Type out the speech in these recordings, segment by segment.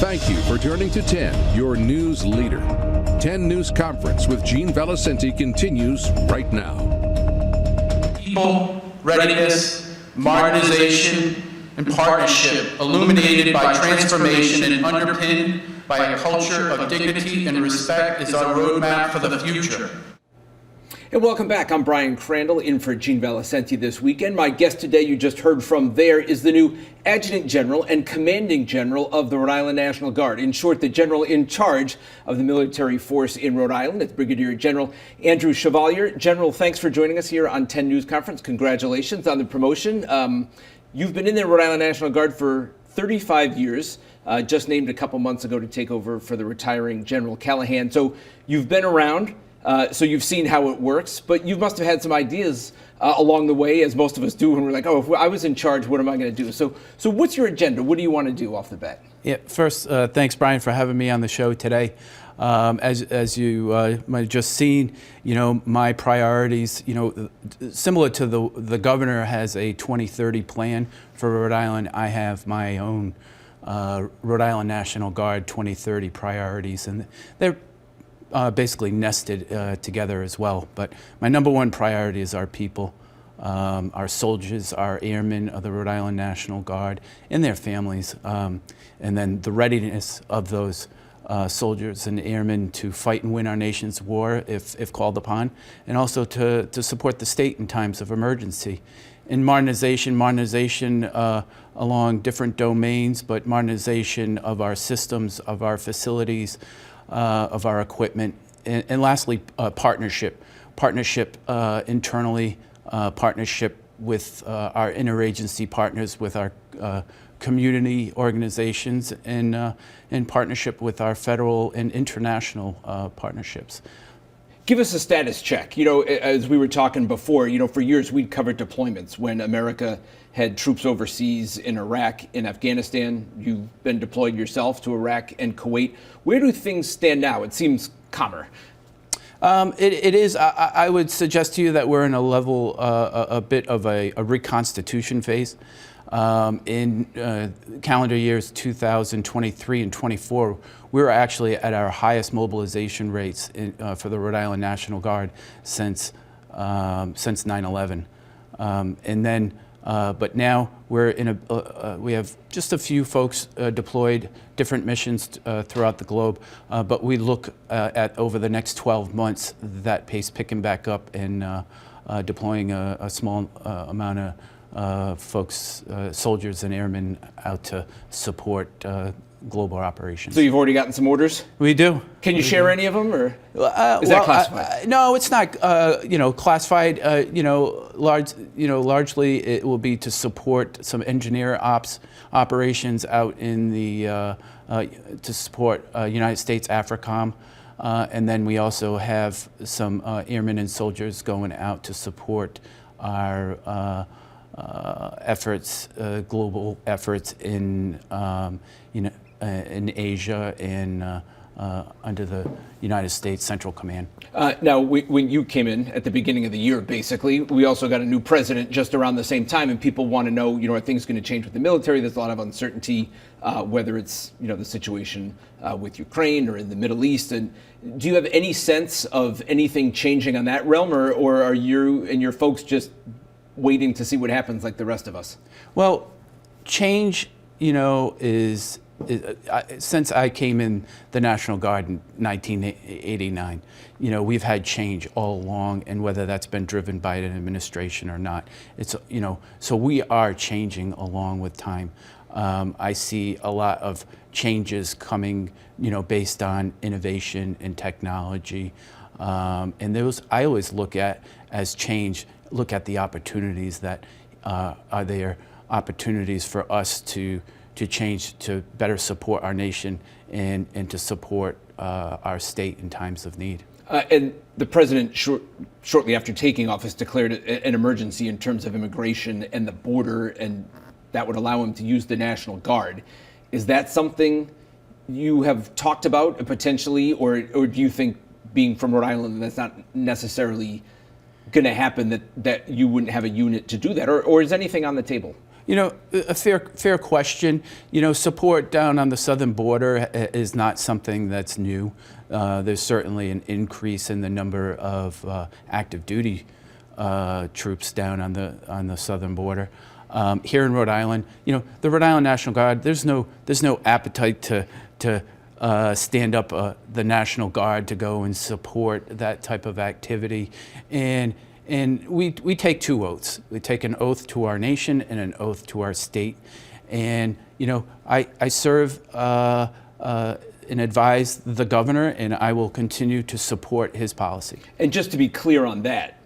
Thank you for turning to 10, your news leader. 10 News Conference with Gene Valicenti continues right now. People, readiness, modernization, and partnership illuminated by transformation and underpinned by a culture of dignity and respect is our roadmap for the future. And welcome back. I'm Brian Crandall in for Gene Valicenti this weekend. My guest today, you just heard from there, is the new Adjutant General and Commanding General of the Rhode Island National Guard. In short, the general in charge of the military force in Rhode Island. It's Brigadier General Andrew Chevalier. General, thanks for joining us here on 10 News Conference. Congratulations on the promotion. You've been in the Rhode Island National Guard for 35 years, just named a couple months ago to take over for the retiring General Callahan. So you've been around. So you've seen how it works, but you must have had some ideas along the way, as most of us do, when we're like, oh, if I was in charge, what am I going to do? So what's your agenda? What do you want to do off the bat? Yeah, first, thanks, Brian, for having me on the show today. As you might have just seen, my priorities, similar to the governor has a 2030 plan for Rhode Island, I have my own Rhode Island National Guard 2030 priorities, and they're basically nested together as well. But my number one priority is our people, our soldiers, our airmen of the Rhode Island National Guard and their families, and then the readiness of those soldiers and airmen to fight and win our nation's war if called upon, and also to support the state in times of emergency. In modernization along different domains, but modernization of our systems, of our facilities, of our equipment, and lastly, partnership internally, partnership with our interagency partners, with our community organizations, and in partnership with our federal and international partnerships. Give us a status check. As we were talking before, for years we'd covered deployments when America had troops overseas in Iraq and Afghanistan. You've been deployed yourself to Iraq and Kuwait. Where do things stand now? It seems calmer. It is. I would suggest to you that we're in a level, a bit of a reconstitution phase. In calendar years 2023 and 24, we were actually at our highest mobilization rates for the Rhode Island National Guard since 9/11, and then. But now we're in we have just a few folks deployed, different missions throughout the globe. But we look at over the next 12 months that pace picking back up and deploying a small amount of folks, soldiers and airmen out to support global operations. So you've already gotten some orders? We do. Can you share any of them, or is that classified? No, it's not. Classified. Largely it will be to support some engineer operations out in the to support United States AFRICOM, and then we also have some airmen and soldiers going out to support our efforts, global efforts in in Asia and under the United States Central Command. Now, when you came in at the beginning of the year, basically, we also got a new president just around the same time, and people want to know, are things going to change with the military? There's a lot of uncertainty, whether it's, the situation with Ukraine or in the Middle East. And do you have any sense of anything changing on that realm, or are you and your folks just waiting to see what happens like the rest of us? Well, change, is since I came in the National Guard in 1989, we've had change all along, and whether that's been driven by an administration or not, it's, so we are changing along with time. I see a lot of changes coming, based on innovation and technology, and those I always look at as change. Look at the opportunities that are there, opportunities for us to change, to better support our nation and to support our state in times of need. And the president, shortly after taking office, declared an emergency in terms of immigration and the border, and that would allow him to use the National Guard. Is that something you have talked about potentially, or do you think, being from Rhode Island, that's not necessarily going to happen, that you wouldn't have a unit to do that, or is anything on the table? A fair question. Support down on the southern border is not something that's new. There's certainly an increase in the number of active duty troops down on the southern border. Here in Rhode Island, the Rhode Island National Guard. There's no appetite to stand up the National Guard to go and support that type of activity, and we take two oaths. We take an oath to our nation and an oath to our state, and I serve and advise the governor, and I will continue to support his policy. And just to be clear on that,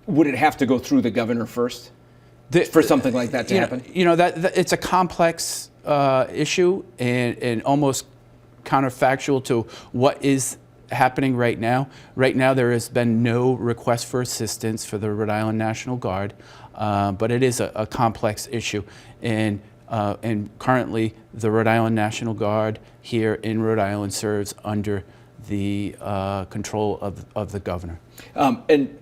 would it have to go through the governor first for something like that to happen? That it's a complex issue and almost counterfactual to what is happening right now. Right now, there has been no request for assistance for the Rhode Island National Guard, but it is a complex issue. And currently, the Rhode Island National Guard here in Rhode Island serves under the control of the governor. And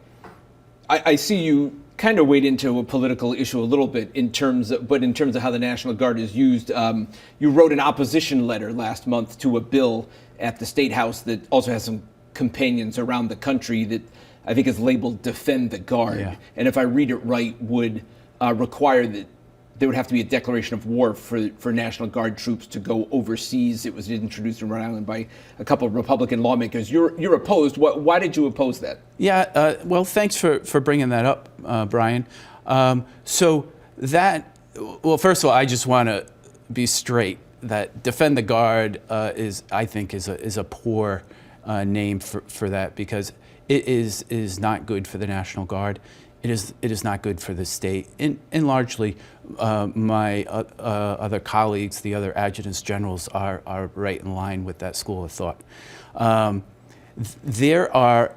I see you kind of wade into a political issue a little bit in terms of how the National Guard is used. You wrote an opposition letter last month to a bill at the State House that also has some companions around the country that I think is labeled Defend the Guard. Yeah. And if I read it right, would require that there would have to be a declaration of war for National Guard troops to go overseas. It was introduced in Rhode Island by a couple of Republican lawmakers. You're opposed. Why did you oppose that? Yeah, well, thanks for bringing that up, Brian. So that, well, first of all, I just want to be straight that Defend the Guard I think is a poor name for that, because it is not good for the National Guard. It is not good for the state, and largely my other colleagues, the other adjutants generals, are right in line with that school of thought. There are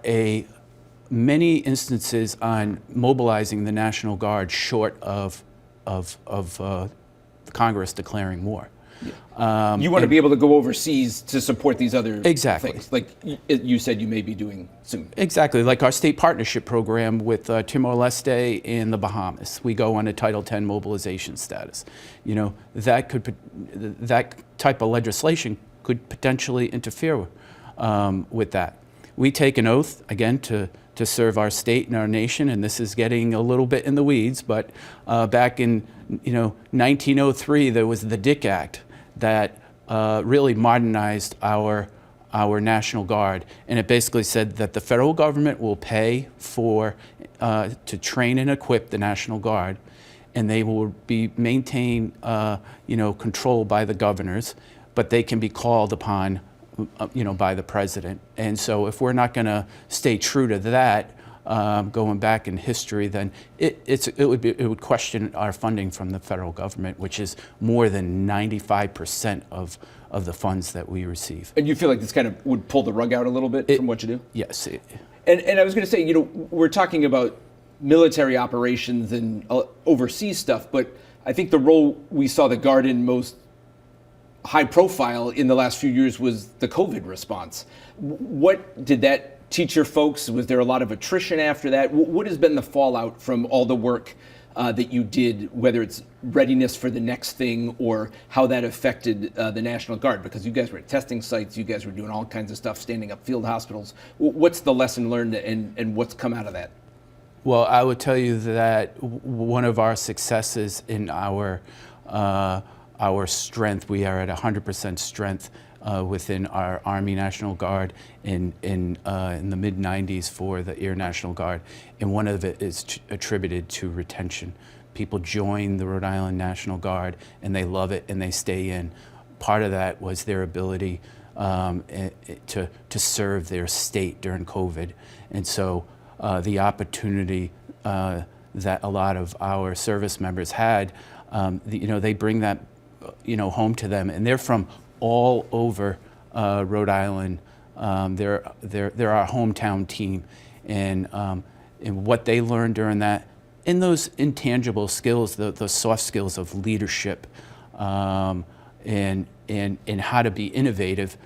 many instances on mobilizing the National Guard short of Congress declaring war. You want to be able to go overseas to support these other Exactly. things, like you said you may be doing soon. Exactly, like our state partnership program with Timor-Leste and the Bahamas. We go on a Title X mobilization status. That type of legislation could potentially interfere with that. We take an oath, again, to serve our state and our nation, and this is getting a little bit in the weeds, but back in 1903, there was the Dick Act that really modernized our National Guard, and it basically said that the federal government will pay to train and equip the National Guard, and they will be maintained control by the governors, but they can be called upon by the president. And so if we're not going to stay true to that, going back in history, then it would question our funding from the federal government, which is more than 95% of the funds that we receive. And you feel like this kind of would pull the rug out a little bit from what you do? Yes. And I was going to say, we're talking about military operations and overseas stuff, but I think the role we saw the Guard in most high profile in the last few years was the COVID response. What did that teach your folks? Was there a lot of attrition after that? What has been the fallout from all the work that you did, whether it's readiness for the next thing or how that affected the National Guard? Because you guys were at testing sites, you guys were doing all kinds of stuff, standing up field hospitals. What's the lesson learned and what's come out of that? Well, I would tell you that one of our successes in our strength, we are at 100% strength within our Army National Guard in the mid-90s for the Air National Guard, and one of it is attributed to retention. People join the Rhode Island National Guard and they love it and they stay in. Part of that was their ability to serve their state during COVID, and so the opportunity that a lot of our service members had, they bring that home to them, and they're from all over Rhode Island. They're our hometown team, and what they learned during that, in those intangible skills, the soft skills of leadership, and how to be innovative,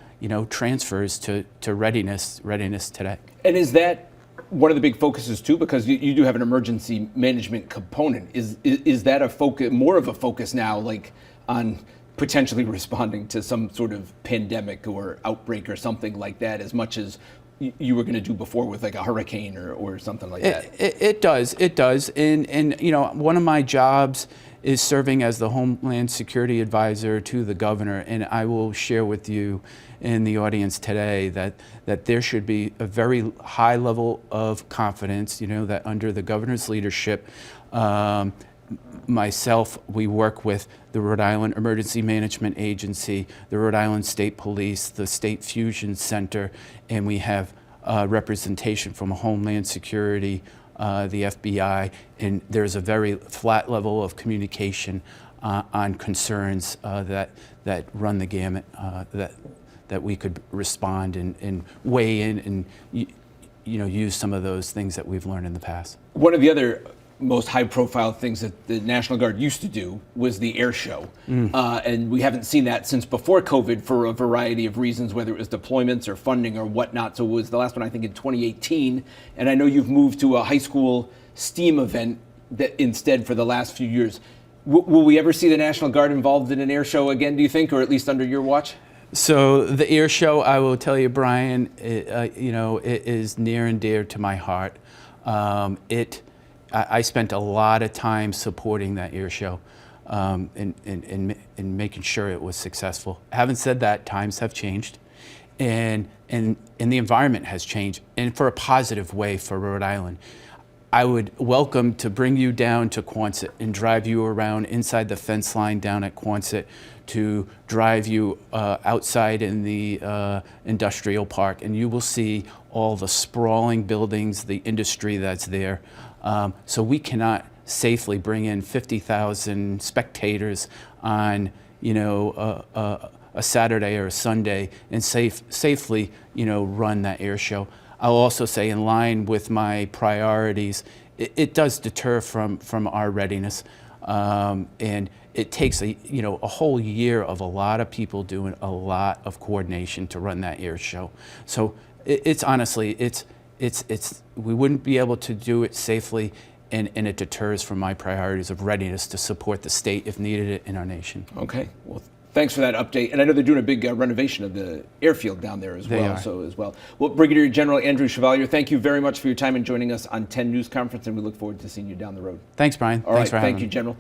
transfers to readiness today. And is that one of the big focuses too, because you do have an emergency management component. Is that a focus, more of a focus now, like on potentially responding to some sort of pandemic or outbreak or something like that, as much as you were going to do before with like a hurricane or something like that? It does. And you know, one of my jobs is serving as the Homeland Security Advisor to the governor, and I will share with you in the audience today that there should be a very high level of confidence, you know, that under the governor's leadership, myself, we work with the Rhode Island Emergency Management Agency, the Rhode Island State Police, the State Fusion Center, and we have representation from Homeland Security, the FBI, and there's a very flat level of communication on concerns that run the gamut, that we could respond and weigh in and use some of those things that we've learned in the past. One of the other most high-profile things that the National Guard used to do was the air show. And we haven't seen that since before COVID for a variety of reasons, whether it was deployments or funding or whatnot. So it was the last one, I think, in 2018. And I know you've moved to a high school STEAM event that instead for the last few years. Will we ever see the National Guard involved in an air show again, do you think, or at least under your watch? So the air show, I will tell you, Brian, it is near and dear to my heart. I spent a lot of time supporting that air show and making sure it was successful. Having said that, times have changed, and the environment has changed, and for a positive way for Rhode Island. I would welcome to bring you down to Quonset and drive you around inside the fence line down at Quonset, to drive you outside in the industrial park, and you will see all the sprawling buildings, the industry that's there. So we cannot safely bring in 50,000 spectators on, a Saturday or a Sunday and safely, run that air show. I'll also say, in line with my priorities, it does deter from our readiness, and it takes a whole year of a lot of people doing a lot of coordination to run that air show. So it's honestly, we wouldn't be able to do it safely, and it deters from my priorities of readiness to support the state if needed in our nation. Okay, well, thanks for that update. And I know they're doing a big renovation of the airfield down there as well. Well, Brigadier General Andrew Chevalier, thank you very much for your time and joining us on 10 News Conference, and we look forward to seeing you down the road. Thanks, Brian. All right, Thanks for having me. Thank you, General.